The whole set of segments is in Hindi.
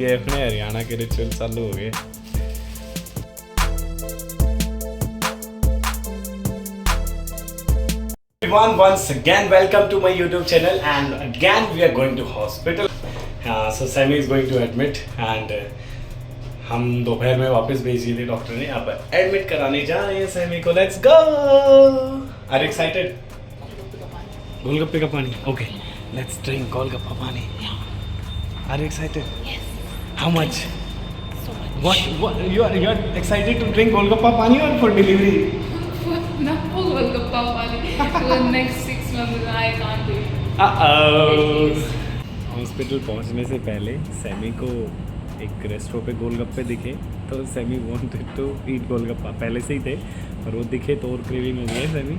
IVF ने हरियाणा के रिचुअल चालू हो गए। Everyone, once again welcome to my YouTube channel and again we are going to hospital. So Sammy is going to admit and हम दोपहर में वापस भेज दिए थे डॉक्टर ने, अब एडमिट कराने जा रहे हैं सैमी को। Let's go. Are excited? Golgappe का पानी, okay let's drink golgappa pani. Are you excited? Yes. How much? So much. What you are excited to drink golgappa pani और for delivery? No, Golgappa Pani. For the next 6 months, I can't do it. Hospital पहुंचने से पहले सैमी को एक रेस्टोरेंट पे गोलगप्पे दिखे तो Sammy wanted to eat golgappa. पहले से ही थे पर वो दिखे तो और क्रेविंग हो गई है सैमी,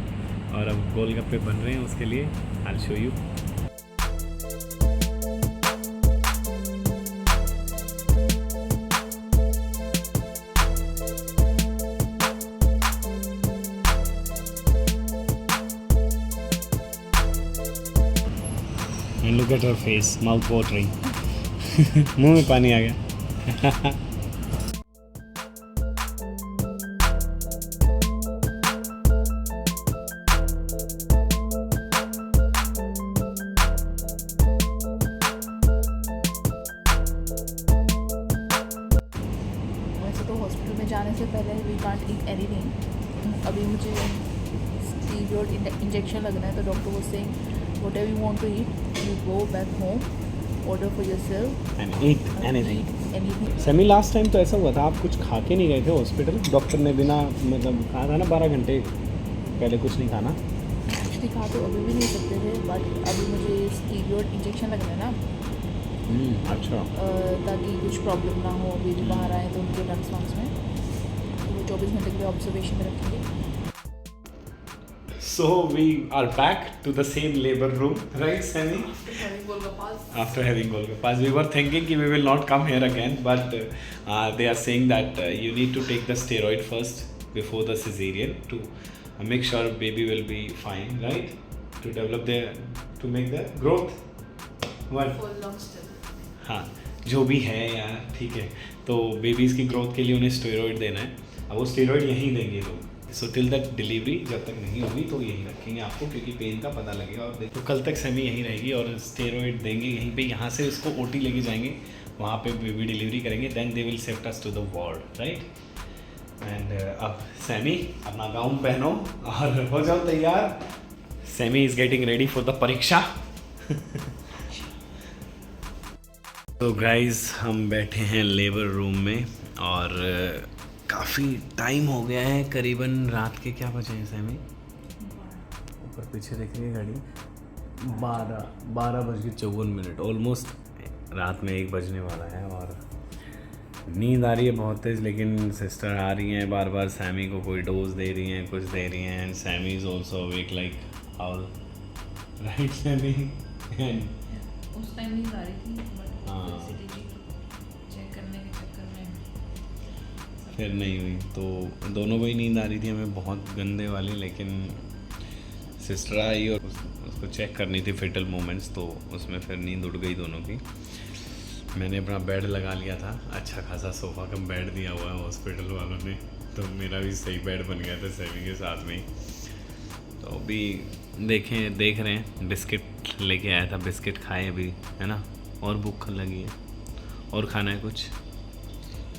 और अब गोलगप्पे बन रहे हैं उसके लिए। I will show you. And look at her face, mouth watering. मुंह में पानी आ गया। वैसे तो हॉस्पिटल में जाने से पहले वी कांट ईट एनीथिंग। अभी मुझे स्टीरॉयड इंजेक्शन लगना है तो डॉक्टर वो saying whatever you want to eat you go back home, order for yourself And eat anything. anything. Sammy last time तो ऐसा हुआ था, आप कुछ खा के नहीं गए थे हॉस्पिटल, डॉक्टर ने बिना मतलब कहा था ना 12 घंटे पहले कुछ नहीं खाना। एक्चुअली खा तो अभी भी नहीं सकते थे बट अभी मुझे स्टीरॉयड इंजेक्शन लगना है ना अच्छा। ताकि कुछ प्रॉब्लम ना हो। अभी जो बाहर आए तो उनके लंग्स वंग्स में तो वो 24 घंटे के लिए ऑब्जर्वेशन में रखेंगे। So we are back to the same labor room, right, Sammy? After having Golgappas, we were thinking that we will not come here again, but they are saying that you need to take the steroid first before the cesarean to make sure baby will be fine, right? To make the growth. What? For long still. हाँ, जो भी है यार, ठीक है। तो बेबीज़ की ग्रोथ के लिए उन्हें स्टेरॉइड देना है। अब वो स्टेरॉइड यहीं देंगे लोग। सो टिल दैट डिलीवरी जब तक नहीं होगी तो यहीं रखेंगे आपको, क्योंकि पेन का पता लगेगा। और देखो कल तक सैमी यहीं रहेगी और स्टेरॉइड देंगे यहीं पे। यहाँ से उसको OT लेके जाएंगे, वहाँ पे बेबी डिलीवरी करेंगे, then they will shift us to the ward, right. And अब सैमी अपना गाउन पहनो और हो जाओ तैयार। Sammy is getting ready for the pariksha. तो गाइस हम बैठे हैं लेबर रूम में और काफ़ी टाइम हो गया है, करीबन रात के क्या बजे हैं सैमी? ऊपर पीछे देख रही है घड़ी, 12:54। ऑलमोस्ट रात में 1 बजने वाला है और नींद आ रही है बहुत तेज़। लेकिन सिस्टर आ रही हैं बार बार, सैमी को कोई डोज दे रही हैं, कुछ दे रही हैं। And Sammy is also awake like owl, right Sammy? उस टाइम नहीं आ रही थी बट हाँ। चेक करने के चक्कर में फिर नहीं हुई। तो दोनों को ही नींद आ रही थी, हमें बहुत गंदे वाली। लेकिन सिस्टर आई और उसको चेक करनी थी फिटल मोमेंट्स, तो उसमें फिर नींद उड़ गई दोनों की। मैंने अपना बेड लगा लिया था, अच्छा खासा सोफ़ा कम बेड दिया हुआ है हॉस्पिटल वालों ने, तो मेरा भी सही बेड बन गया था सैमी के साथ में। तो अभी देख रहे हैं, बिस्किट लेके आया था, बिस्किट खाए अभी, है ना। और भूख लगी है और खाना है कुछ।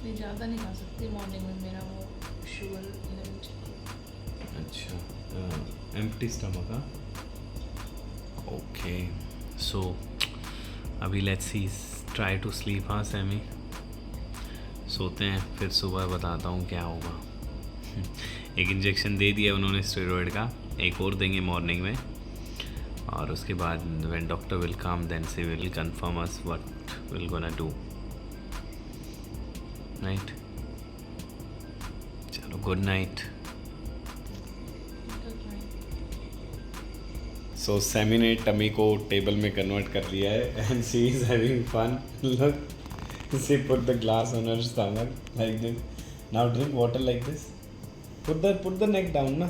नहीं ज़्यादा नहीं खा सकती, मॉर्निंग में मेरा वो शुगर लेवल चेक। अच्छा, एम्प्टी स्टमक का, ओके। सो अभी let's see, try to sleep. हाँ सैमी, सोते हैं, फिर सुबह बताता हूँ क्या होगा। एक इंजेक्शन दे दिया उन्होंने स्टेरॉइड का, एक और देंगे मॉर्निंग में, और उसके बाद when doctor will come then she will confirm us what will gonna do, right. चलो गुड नाइट। सो सैमी ने टमी को टेबल में कन्वर्ट कर लिया है and she is having fun. Look, she put the glass on her stomach like this. Now drink water like this. Put the neck down ना।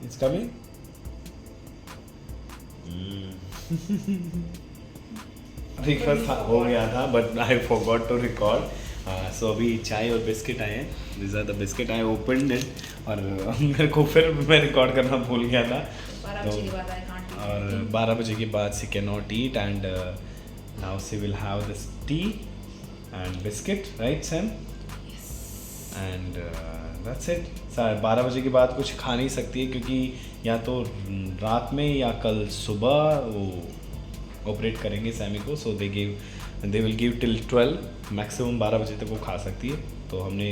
It's coming? ब्रेकफास्ट हो गया था but I forgot to record. So अभी चाय और बिस्किट आए हैं। This are the biscuit, I opened it और मेरे को फिर मैं रिकॉर्ड करना भूल गया था। 12 बजे के बाद आई कांट ईट। और 12 बजे के बाद she can not eat and now she will have this tea and biscuit, right Sam? And that's it. 12 बजे के बाद कुछ खा नहीं सकती है क्योंकि या तो रात में या कल सुबह वो ऑपरेट करेंगे सैमी को। So they will give till 12, maximum 12 बजे तक वो खा सकती है। तो हमने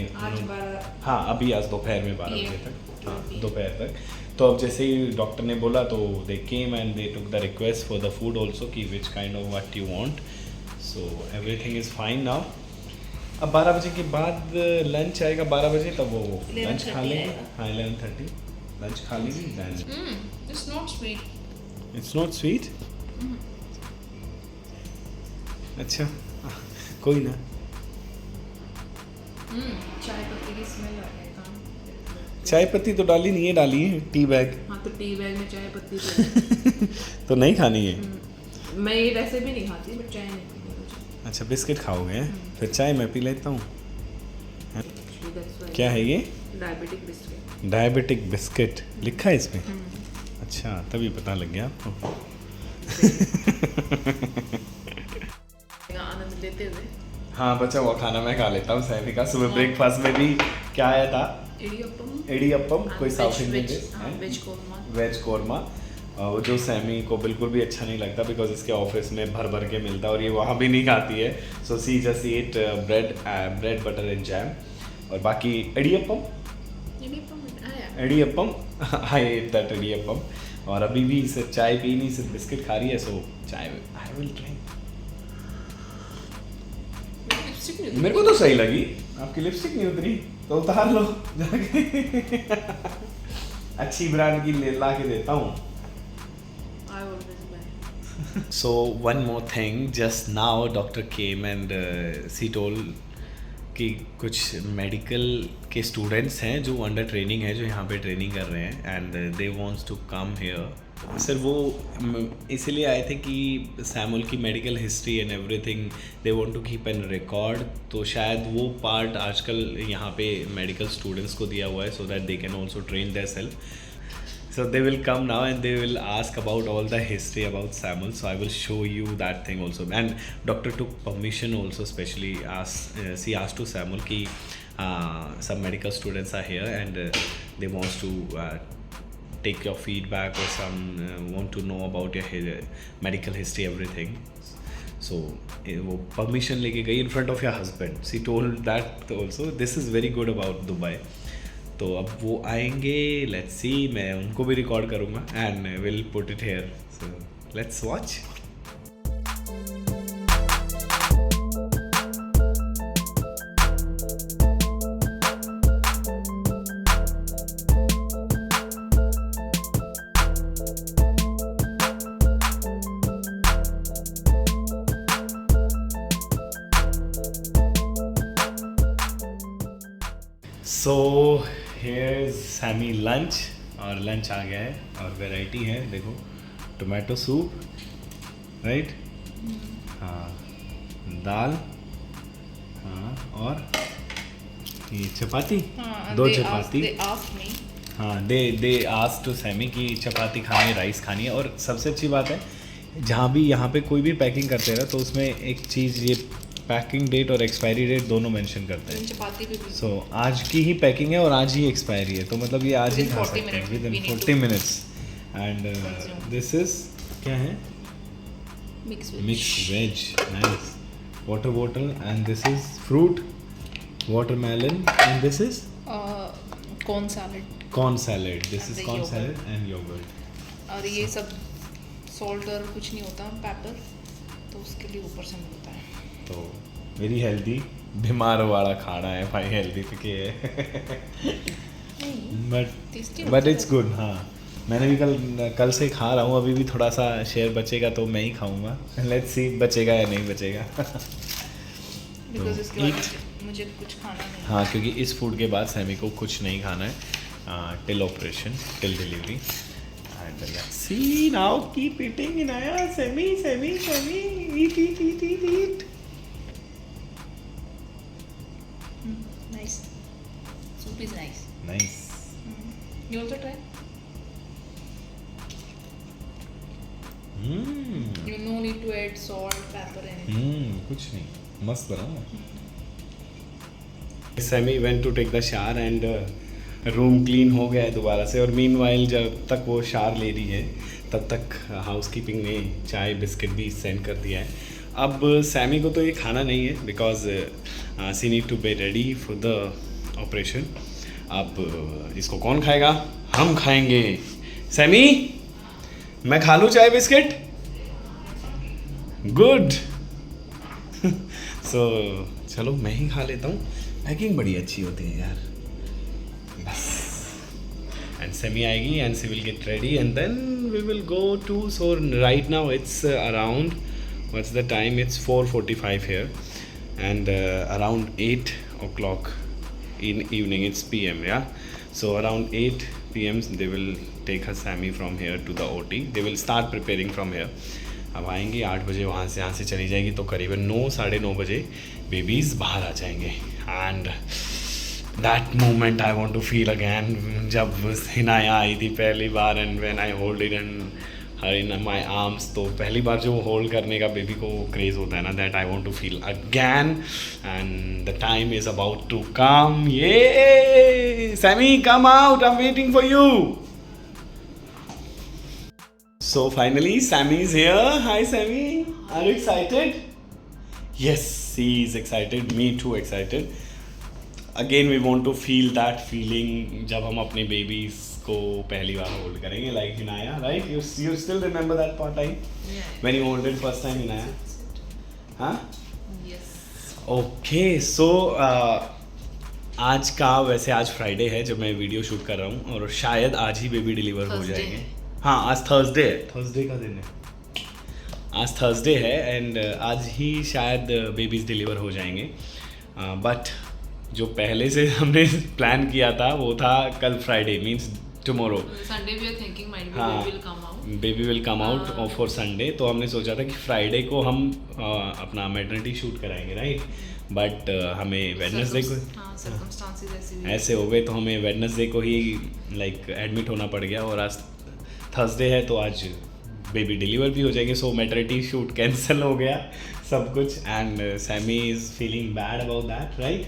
हाँ अभी आज दोपहर में 12 बजे तक, हाँ दोपहर तक। तो अब जैसे ही डॉक्टर ने बोला तो they came and they took the request for the food also कि which kind of what you want. So everything is fine now. अब 12 बजे के बाद लंच आएगा 12 बजे, तब वो लंच खा लेंगे। हाँ 11:30 लंच खा लेंगे then. It's not sweet. It's not sweet. अच्छा कोई ना। चाय पत्ती की स्मेल आ रही है। चाय पत्ती तो डाली नहीं है, डाली है टी बैग। हाँ तो टी बैग में चाय पत्ती तो तो नहीं खानी है। मैं ये वैसे भी नहीं खाती बट चाय नहीं पीती मुझे। अच्छा बिस्किट खाओगे? फिर चाय मैं पी लेता हूँ। क्या है ये? Diabetic biscuit. डायबिटिक बिस्किट लिखा है इसमें? अच्छा तभी पता लग गया आपको। आनंद लेते हुए। हाँ बचा हुआ खाना मैं खा लेता हूँ सैमी का। सुबह ब्रेकफास्ट में भी क्या आया था? इडियप्पम, कोई south Indian dish, veg korma. जो सैमी को बिल्कुल भी अच्छा नहीं लगता बिकॉज इसके ऑफिस में भर भर के मिलता है और ये वहाँ भी नहीं खाती है। So she just eat bread butter and jam. और बाकी idiyappam I ate that idiyappam. और अभी भी सिर्फ चाय पी नहीं, सिर्फ बिस्किट खा रही है। सो चाय आई विल ड्रिंक। मेरे को तो सही लगी। आपकी लिपस्टिक नहीं उतरी तो उतार लो जाके। अच्छी ब्रांड की ला के देता हूँ। So one more thing, just now doctor came and she told कि कुछ मेडिकल के स्टूडेंट्स हैं जो अंडर ट्रेनिंग है, जो यहाँ पे ट्रेनिंग कर रहे हैं and they wants to come here. Sir वो इसीलिए आए थे कि सैमुअल की medical history and everything they want to keep an record. तो शायद वो पार्ट आजकल यहाँ पे मेडिकल स्टूडेंट्स को दिया हुआ है so that they can also train their self. So they will come now and they will ask about all the history about Samuel. So I will show you that thing also. And doctor took permission also, specially she asked to Samuel ki some medical students are here and they wants to take your feedback or some want to know about your medical history, everything. So वो permission लेके गई in front of your husband. She told that also. This is very good about Dubai. तो अब वो आएंगे, लेट्स सी, मैं उनको भी रिकॉर्ड करूँगा and will put it here. So let's watch. So here's Sammy lunch. और लंच आ गया है और वैरायटी है, देखो टोमेटो सूप, राइट, हाँ दाल, हाँ और ये चपाती, दो चपाती। हाँ दे आस्क्ड टू सैमी कि चपाती खानी है, राइस खानी है। और सबसे अच्छी बात है जहाँ भी यहाँ पे कोई भी पैकिंग करते हैं तो उसमें एक चीज़, ये पैकिंग डेट और एक्सपायरी डेट दोनों मेंशन करते हैं। चपाती भी सो आज की ही पैकिंग है और आज ही एक्सपायरी है, तो मतलब ये आज ही खा सकते हैं within 40 minutes. And this is क्या है? Mix veg, nice. Water bottle and this is fruit, watermelon and this is corn salad. Corn salad, this is corn salad and yogurt. और ये सब सॉल्ट और कुछ नहीं होता, पेपर, तो उसके लिए ऊपर से मिलता है। तो वेरी हेल्दी, बीमार वाला खाना है भाई, हेल्दी तो क्या है बट इट्स गुड। हाँ मैंने भी कल से खा रहा हूँ, अभी भी थोड़ा सा शेयर बचेगा तो मैं ही खाऊंगा। लेट्स सी बचेगा या नहीं बचेगा। बिकॉज़ इसके बाद मुझे कुछ खाना नहीं। हाँ क्योंकि इस फूड के बाद सैमी को कुछ नहीं खाना है till operation, till delivery. And करेगा. See now keep eating Inaya. Semi. Eat. Nice. Soup is nice. Nice. You also try? You no need to add salt, pepper, anything. कुछ नहीं, मस्त बना. Semi went to take the shower and room clean हो गया है दोबारा से. और मीनवाइल जब तक वो शावर ले रही है तब तक हाउसकीपिंग ने चाय बिस्किट भी सेंड कर दिया है. अब सैमी को तो ये खाना नहीं है because she need to be ready for the operation. अब इसको कौन खाएगा? हम खाएंगे. सैमी मैं खा लूँ चाय बिस्किट? गुड. सो चलो मैं ही खा लेता हूँ. पैकिंग बड़ी अच्छी होती है यार. बस. And Semi आएगी and she will get ready and then we will go to. So right now it's around, what's the time? It's 4:45 here and around 8 o'clock in evening. It's PM, yeah. So around 8 PM they will take her Sami from here to the OT. They will start preparing from here. अब आएंगे 8 बजे वहाँ से चली जाएगी तो करीबन 9 साढ़े 9 बजे बेबीज़ बाहर आ जाएंगे. And that moment I want to feel again. जब हिनाया आई थी पहली बार and when I hold it and her in my arms, तो पहली बार जो होल्ड करने का बेबी को क्रेज़ होता है ना, that I want to feel again. And the time is about to come. ये Sammy come out, I am waiting for you. So finally, Sammy is here. Hi, Sammy. Are you excited? Yes, he is excited. Me too, excited. Again, we want to feel that feeling जब हम अपने babies को पहली बार hold करेंगे, like Hinaya, right? You still remember that part time? Yeah. When you holded first time Hinaya? हाँ? Yes. Okay, so आज का वैसे आज फ्राइडे है जब मैं वीडियो शूट कर रहा हूँ और शायद आज ही बेबी डिलीवर हो जाएंगे. हाँ, आज थर्सडे है. थर्सडे का दिन है. आज थर्सडे है एंड आज ही शायद बेबीज़ डिलीवर हो जाएंगे. बट जो पहले से हमने प्लान किया था वो था कल Friday, means tomorrow. Sunday we are thinking might be baby will come out for Sunday. तो हमने सोचा था कि फ्राइडे को हम अपना मैटरनिटी शूट कराएंगे, राइट. बट हमें वेडनेसडे को ऐसे हो गए तो हमें वेडनेसडे को ही लाइक एडमिट होना पड़ गया. और आज थर्सडे है तो आज बेबी डिलीवर भी हो जाएगी. सो मैटरनिटी शूट कैंसिल हो गया सब कुछ. And Sammy is feeling bad about that, right.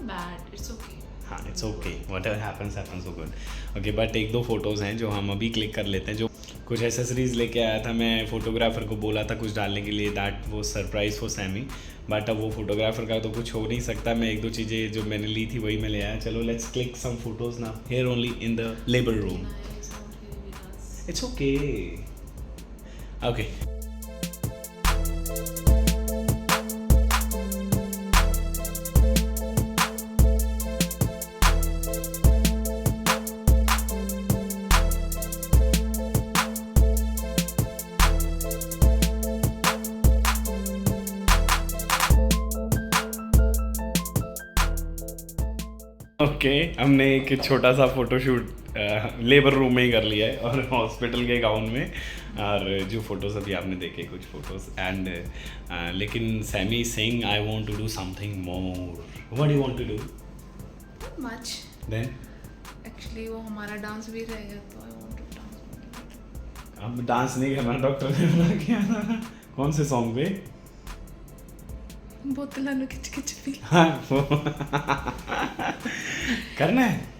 Bad, it's okay. हाँ, it's okay, whatever happens happens. So good. Okay, but एक दो फोटोज़ हैं जो हम अभी क्लिक कर लेते हैं. जो कुछ एसेसरीज़ लेके आया था, मैं फोटोग्राफर को बोला था कुछ डालने के लिए. दैट वो सरप्राइज़ फॉर सैमी. बट अब वो फोटोग्राफर का तो कुछ हो नहीं सकता. मैं एक दो चीज़ें जो मैंने ली थी वही मैं ले आया. चलो लेट्स क्लिक सम फोटोज़ ना here only in the labour room. It's okay. Okay. Okay, हमने एक छोटा सा फोटोशूट लेबर रूम में ही कर लिया है और हॉस्पिटल के गाउन में. और जो फोटोज़ अभी आपने देखे कुछ फोटोज़ एंड लेकिन Sammy saying I want to do something more. What do you want to do? Much. Then actually वो हमारा डांस भी रहेगा तो आई वांट टू डांस. अब डांस नहीं करना, डॉक्टर ने मना किया ना. कौन से सॉन्ग पे? बोतलां नु खिच खिच पी. हाँ, करना है.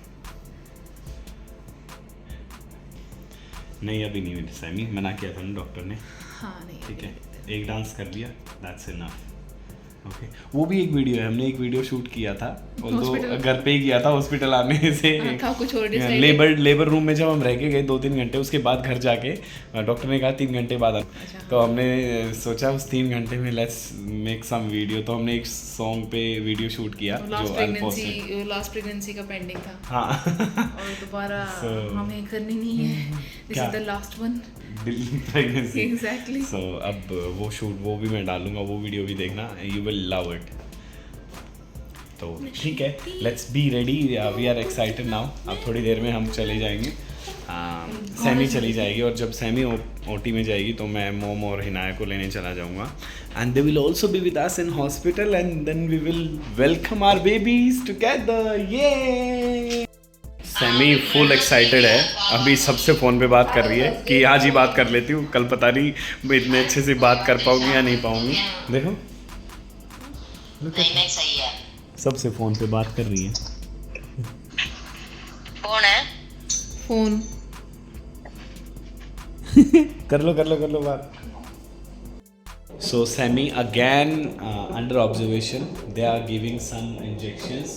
नहीं अभी नहीं, सैमी मना किया था ना डॉक्टर ने. हाँ नहीं, ठीक है, एक डांस कर लिया, दैट्स इनफ. ओके, वो भी एक वीडियो है. हमने एक वीडियो शूट किया था और तो घर पे ही किया था. हॉस्पिटल आने से था कुछ और लेबर रूम में जब हम रह के गए 2-3 घंटे, उसके बाद घर जाके डॉक्टर ने कहा 3 घंटे बाद तो हमने सोचा उस 3 घंटे में लेट्स मेक सम वीडियो. तो हमने एक सॉन्ग पे वीडियो शूट किया जो लास्ट प्रेगनेंसी का पेंडिंग था. हाँ. और दोबारा हमें करनी नहीं है. This is the last one. Pregnancy. Exactly. सो अब वो भी मैं डालूंगा, वो वीडियो भी देखना, यू विल लव इट. तो ठीक है, let's be ready. We are excited now. अब थोड़ी देर में हम चले जाएंगे सैमी चली जाएगी और जब सैमी ओटी में जाएगी तो मैं मोम और हिनाया को लेने चला जाऊंगा and they will also be with us in hospital and then we will welcome our babies together. ये सैमी फुल एक्साइटेड है, अभी सबसे फ़ोन पे बात कर रही है कि आज ही बात कर लेती हूँ, कल पता नहीं मैं इतने अच्छे से बात कर पाऊंगी या नहीं पाऊंगी। देखो नहीं सही है। सबसे फ़ोन पे बात कर रही है। कौन है? फोन कर लो बात। So Sammy again under observation. They are giving some injections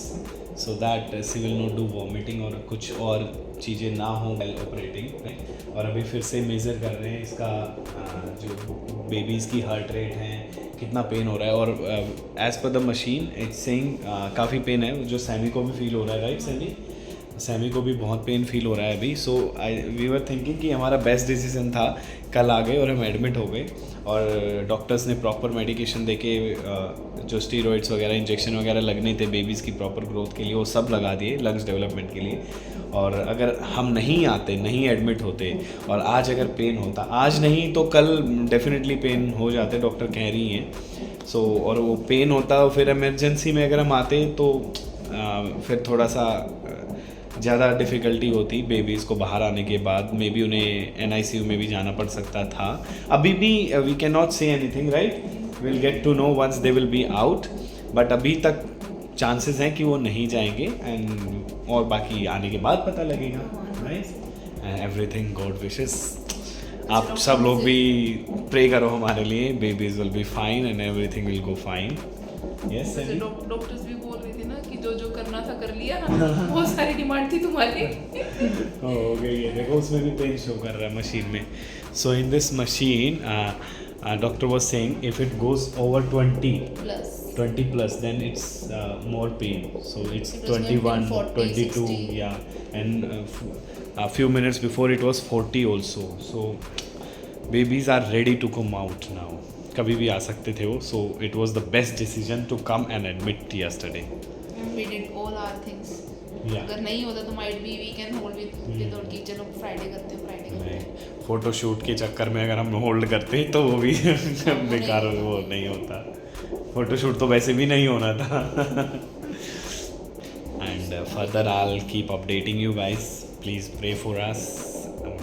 so that she will not do vomiting और कुछ और चीज़ें ना हो while operating। और अभी फिर से मेज़र कर रहे हैं इसका जो बेबीज़ की हार्ट रेट है, कितना पेन हो रहा है। और as per the machine it's saying काफ़ी पेन है, जो सैमी को भी फील हो रहा है। राइट सैमी को भी बहुत पेन फील हो रहा है अभी। सो वी वर थिंकिंग कि हमारा बेस्ट डिसीजन था, कल आ गए और हम एडमिट हो गए और डॉक्टर्स ने प्रॉपर मेडिकेशन देके जो स्टीरॉइड्स वगैरह इंजेक्शन वगैरह लगने थे बेबीज़ की प्रॉपर ग्रोथ के लिए वो सब लगा दिए, लंग्स डेवलपमेंट के लिए। और अगर हम नहीं आते, नहीं एडमिट होते और आज अगर पेन होता, आज नहीं तो कल डेफिनेटली पेन हो जाते, डॉक्टर कह रही हैं। सो और वो पेन होता और फिर इमरजेंसी में अगर हम आते तो फिर थोड़ा सा ज़्यादा डिफ़िकल्टी होती बेबीज़ को बाहर आने के बाद। मे बी उन्हें NICU में भी जाना पड़ सकता था। अभी भी we can not say anything, right, will get to know once they will be out, but अभी तक चांसेस हैं कि वो नहीं जाएंगे एंड और बाकी आने के बाद पता लगेगा। Right and everything God wishes. आप सब लोग भी प्रे करो हमारे लिए, babies will be fine and everything will go fine. Yes sir, doctors भी बोल रहे थे ना कि जो जो करना था कर लिया ना, बहुत सारी डिमांड थी तुम्हारी। हो गई है, देखो उसमें भी पेन शो कर रहा है मशीन में। So in this machine doctor was saying if it goes over 20 plus then it's more pain, so it's It was 21 40, 22 60. yeah, and a few minutes before it was 40 also. So babies are ready to come out now, कभी भी आ सकते थे वो। so it was the best decision to come and admit yesterday. We did all our things. Yeah. अगर नहीं होता तो might be we can hold with और कि चलो फ्राइडे करते हैं। फोटो शूट के चक्कर में अगर हम होल्ड करते तो वो भी बेकार वो नहीं होता, फोटो शूट तो वैसे भी नहीं होना था। And further I keep updating you guys, please pray for us,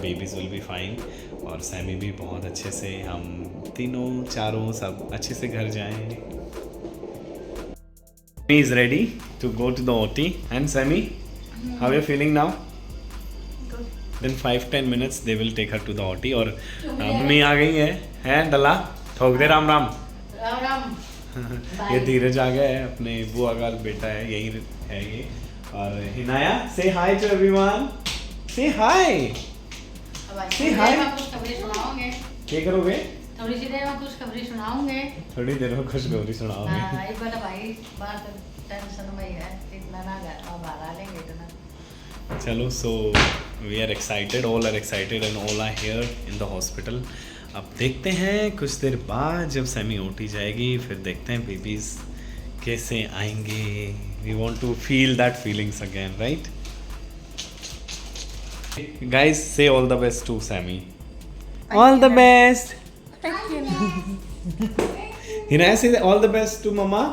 babies will be fine और सैमी भी बहुत अच्छे से, हम तीनों चारों सब अच्छे से घर जाएं। Sammy is ready to go to the OT and Sammy, how are you feeling now? Then 5-10 minutes they will take her to the OT। और मम्मी आ गई है डला ठोक दे राम राम। ये धीरज आ गया है, अपने बुआ का बेटा है, यही है ये। और हिनाया से हाय टू एवरीवन, से हाय, से हाय। खुशखबरी सुनाओगे? क्या करोगे? थोड़ी सी देर में खुशखबरी सुनाओगे। थोड़ी देर में खुशखबरी सुनाओगे। हाँ, एक बार भाई बात टेंशन में ही है, इतना ना बाहर आ लेंगे इतना। चलो, so we are excited, all are excited and all are here in the hospital. अब देखते हैं कुछ देर बाद जब सैमी ओटी जाएगी, फिर देखते हैं बेबीज कैसे आएंगे। We want to feel that feelings again, right guys? Say all the best to Sammy, all the best. Hinaya say all the best to mamma.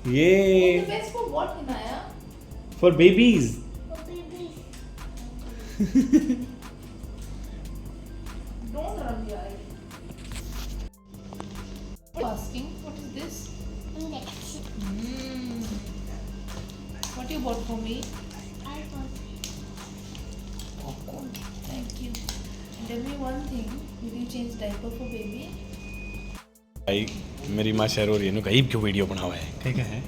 ये Best for what, Hinaya? For babies. Don't run the eye. Asking, what is this? What you bought for me? Popcorn. Thank you. Tell me one thing. Did you change diaper for baby? भाई मेरी माँ शेयर हो रही है, नु कहीं क्यों वीडियो बनावा है, क्या है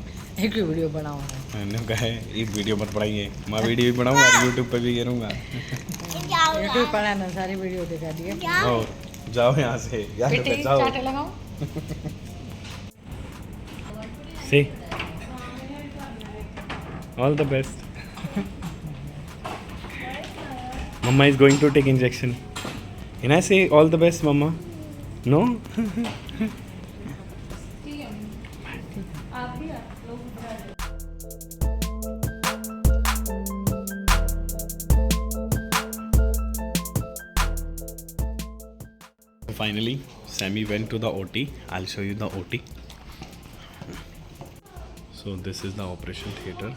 एक वीडियो बनाओ है, मैंने कहा है एक वीडियो मत बनाइए, मैं वीडियो भी बनाऊंगा और यूट्यूब पे भी करूंगा। यूट्यूब पर है ना, सारी वीडियो दिखा दिए। और जाओ यहाँ से, यहाँ पे जाओ। चाटे लगाओ। Say all the best. Mamma is going to take injection. Can I say all the best, Mama? No? Finally, Sammy went to the OT. I'll show you the OT. So this is the operation theater.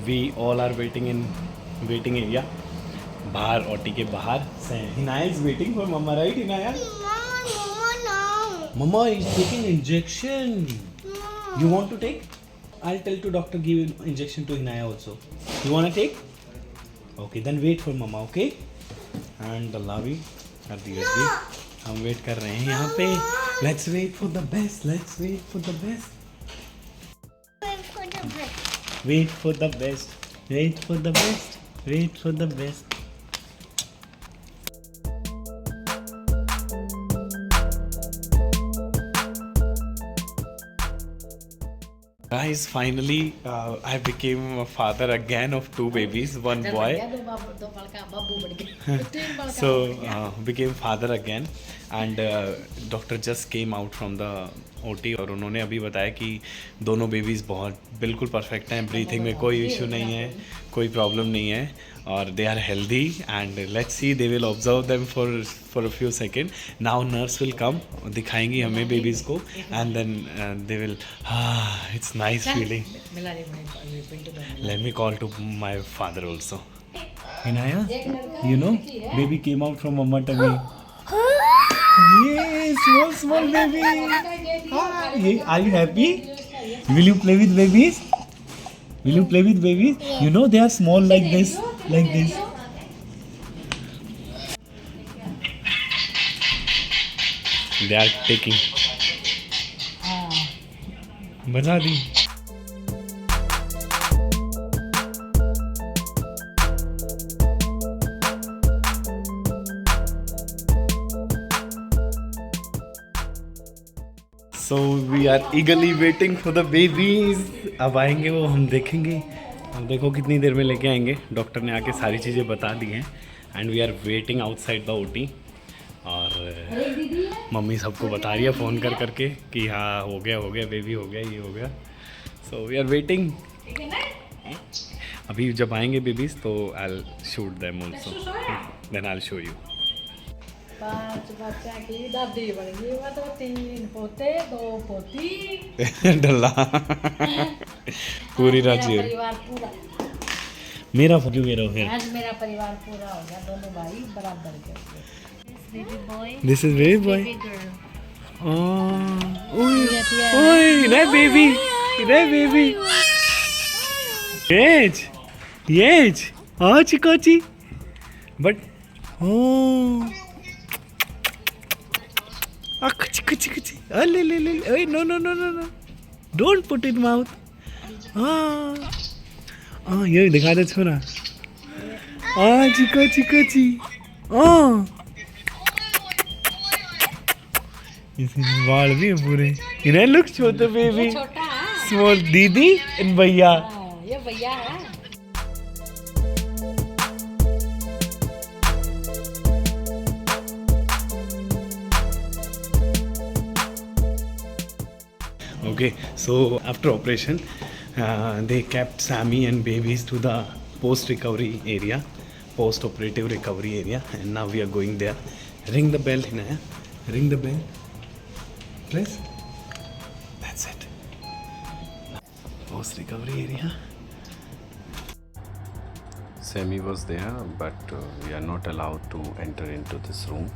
We all are waiting in waiting area. बाहर OT के बाहर. Hinaya is waiting for Mama, right? Hinaya? Mama is taking injection. You want to take? I'll tell to doctor give injection to Hinaya also. You wanna take? Okay, then wait for Mama, okay? And Lavi at the USB. हम वेट कर रहे हैं यहाँ पे. Let's wait for the best. Let's wait for the best. Wait for the best. Wait for the best. Wait for the best. Guys, finally I became a father again of 2 babies, 1 boy. दो बड़का बाबू बढ़ गए 3 बड़का. So became father again and doctor just came out from the OT और उन्होंने अभी बताया कि दोनों बेबीज़ बहुत बिल्कुल परफेक्ट हैं. ब्रीथिंग में कोई इशू नहीं है, कोई प्रॉब्लम नहीं है और they are healthy and let's see they will observe them for a few second. Now nurse will come, दिखाएंगी हमें बेबीज़ को and then they will it's nice feeling. Let me call to my father also. Hinaya, you know, baby came out from mama tummy. Yes, small baby. Hi, are you happy? Will you play with babies? Will you play with babies? You know they are small like this, like this. They are taking. बना दी. So we are eagerly waiting for the babies. अब आएंगे वो, हम देखेंगे. अब देखो कितनी देर में लेके आएंगे. डॉक्टर ने आके सारी चीज़ें बता दी हैं and we are waiting outside the OT. और मम्मी सबको बता रही है फ़ोन कर करके कि हाँ हो गया बेबी हो गया, ये हो गया. So we are waiting. अभी जब आएंगे बेबीज़ तो I shoot them also, then I show you. 5 बच्चा की दादी बन गई. वो तो 3 पोते 2 पोती. डल्ला पूरी राज्य परिवार पूरा. मेरा क्यों कह रहे हो फिर? आज मेरा परिवार पूरा हो गया, दोनों भाई बराबर के. This is baby boy. Oh, oi, that baby, Yes, Kochi. But oh, Kochi. Oh, no. Don't put it in mouth. ये दिखा दे छोरा. Kochi. Oh. इसमें बाल भी हैं पूरे. इन्हें लुक छोटा बेबी, स्मॉल दीदी एंड भैया. ये भैया है. Okay, so after operation, they kept Sammy and babies to the post-operative recovery area, and now we are going there. Ring the bell, Hinaya. Ring the bell. Press. That's it. Post-recovery area. Sammy was there, but we are not allowed to enter into this room.